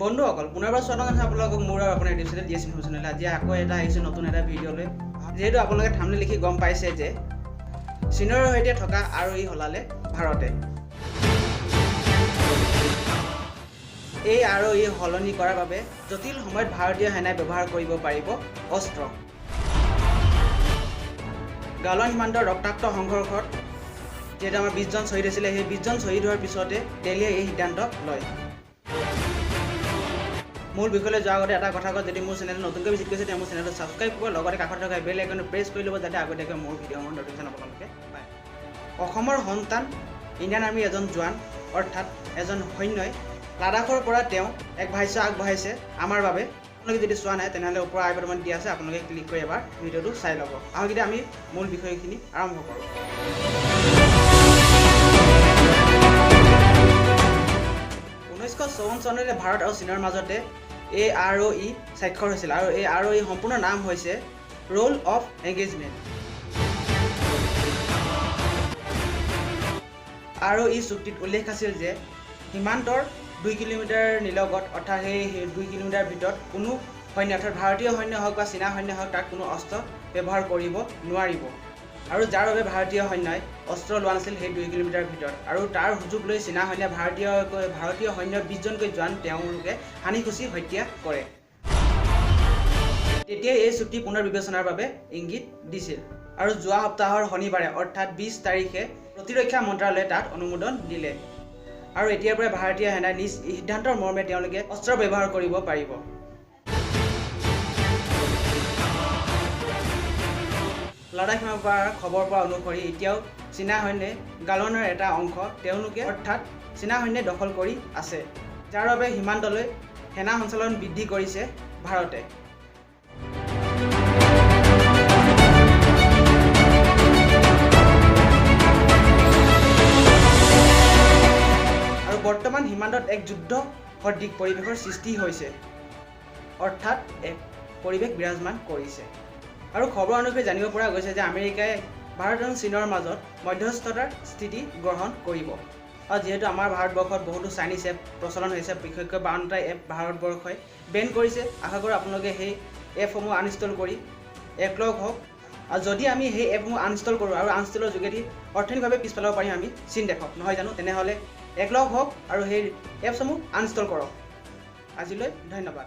বন্ধুসকল পুনৰবাৰ স্বাগতম জনাইছোঁ আপোনালোকক মোৰ আৰু আপোনাৰ YouTube channel DS information channel. আজি আকৌ এটা আহিছোঁ নতুন এটা ভিডিঅ'লৈ। যিহেতু আপোনালোকে থাম্বনেইল লিখি গম পাইছে যে চীনৰ সৈতে থকা আৰ'হী হলালে ভাৰতে। এই আৰ'হী সলনি কৰাৰ বাবে জটিল সময়ত ভাৰতীয় সেনাই ব্যৱহাৰ কৰিব পাৰিব অস্ত্ৰ। গালৱান সীমান্তৰ ৰক্তাক্ত সংঘৰ্ষত যিহেতু আমাৰ 20 জন শ্বহীদ হৈছিলে, সেই 20 জন শ্বহীদ হোৱাৰ পিছতে দিল্লীয়ে এই সিদ্ধান্ত লয়। মূল বিষয়লৈ যোৱাৰ আগতে এটা কথা কওঁ, যদি মোৰ চেনেল নতুনকৈ ভিজিট কৰিছে তেতিয়া মোৰ চেনেলটো ছাবস্ক্ৰাইব কৰিব, লগতে কাষত থকা বেল আইকনটো প্ৰেছ কৰি ল'ব যাতে আগতীয়াকৈ মোৰ ভিডিঅ'সমূহ নটিফিকেশ্যন আপোনালোকে পায়। অসমৰ সন্তান ইণ্ডিয়ান আৰ্মিৰ এজন জোৱান অৰ্থাৎ এজন সৈন্যই লাডাখৰ পৰা তেওঁ এক ভাষ্য আগবঢ়াইছে আমাৰ বাবে। আপোনালোকে যদি চোৱা নাই তেনেহ'লে ওপৰৰ আই বাটনত দিয়া আছে, আপোনালোকে ক্লিক কৰি এবাৰ ভিডিঅ'টো চাই ল'ব। আহক এতিয়া আমি মূল বিষয়খিনি আৰম্ভ কৰোঁ। 1954 চনতে ভাৰত আৰু চীনৰ মাজতে এই আৰঅই স্বাক্ষৰ হৈছিল আৰু এই আৰঅই সম্পূৰ্ণ নাম হৈছে ৰোল অফ এংগেজমেণ্ট। আৰঅই চুক্তিত উল্লেখ আছিল যে সীমান্তৰ 2 কিলোমিটাৰ নিলগত অৰ্থাৎ সেই 2 কিলোমিটাৰ ভিতৰত কোনো সৈন্য অৰ্থাৎ ভাৰতীয় সৈন্য হওক বা চীনা সৈন্য হওক তাত কোনো অস্ত্ৰ ব্যৱহাৰ কৰিব নোৱাৰিব। আৰু যাৰ বাবে ভাৰতীয় সৈন্যই অস্ত্ৰ লোৱা নাছিল সেই 2 কিলোমিটাৰ ভিতৰত, আৰু তাৰ সুযোগ লৈ চীনা সৈন্যই ভাৰতীয় সৈন্য 20 জনকৈ জোৱান তেওঁলোকে সানিখুচি হত্যা কৰে। তেতিয়াই এই চুক্তি পুনৰ বিবেচনাৰ বাবে ইংগিত দিছিল আৰু যোৱা সপ্তাহৰ শনিবাৰে অৰ্থাৎ 20 তাৰিখে প্ৰতিৰক্ষা মন্ত্ৰালয়ে তাত অনুমোদন দিলে। আৰু এতিয়াৰ পৰা ভাৰতীয় সেনাই নিজ সিদ্ধান্তৰ মৰ্মে তেওঁলোকে অস্ত্ৰ ব্যৱহাৰ কৰিব পাৰিব। লাডাখ সীমাৰ পৰা খবৰ পোৱা অনুসৰি এতিয়াও চীনা সৈন্যই গালৱানৰ এটা অংশ তেওঁলোকে অৰ্থাৎ চীনা সৈন্যই দখল কৰি আছে, যাৰ বাবে সীমান্তলৈ সেনা সঞ্চালন বৃদ্ধি কৰিছে ভাৰতে। আৰু বৰ্তমান সীমান্তত এক যুদ্ধ সদৃশ পৰিৱেশৰ সৃষ্টি হৈছে, অৰ্থাৎ এক পৰিৱেশ বিৰাজমান কৰিছে। আৰু খবৰ অনুসৰি জানিব পৰা গৈছে যে আমেৰিকাই ভাৰত আৰু চীনৰ মাজত মধ্যস্থতাৰ স্থিতি গ্ৰহণ কৰিব। আৰু যিহেতু আমাৰ ভাৰতবৰ্ষত বহুতো চাইনিজ এপ প্ৰচলন হৈছে, বিশেষকৈ 52টা এপ ভাৰতবৰ্ষই বেন কৰিছে। আশা কৰোঁ আপোনালোকে সেই এপসমূহ আনইনষ্টল কৰি একলগ হওক। আৰু যদি আমি সেই এপসমূহ আনইনষ্টল কৰোঁ আৰু আনইনষ্টলৰ যোগেদি অৰ্থনৈতিকভাৱে পিছ পেলাব পাৰিম আমি চীন দেশক, নহয় জানো? তেনেহ'লে একলগ হওক আৰু সেই এপসমূহ আনইনষ্টল কৰক। আজিলৈ ধন্যবাদ।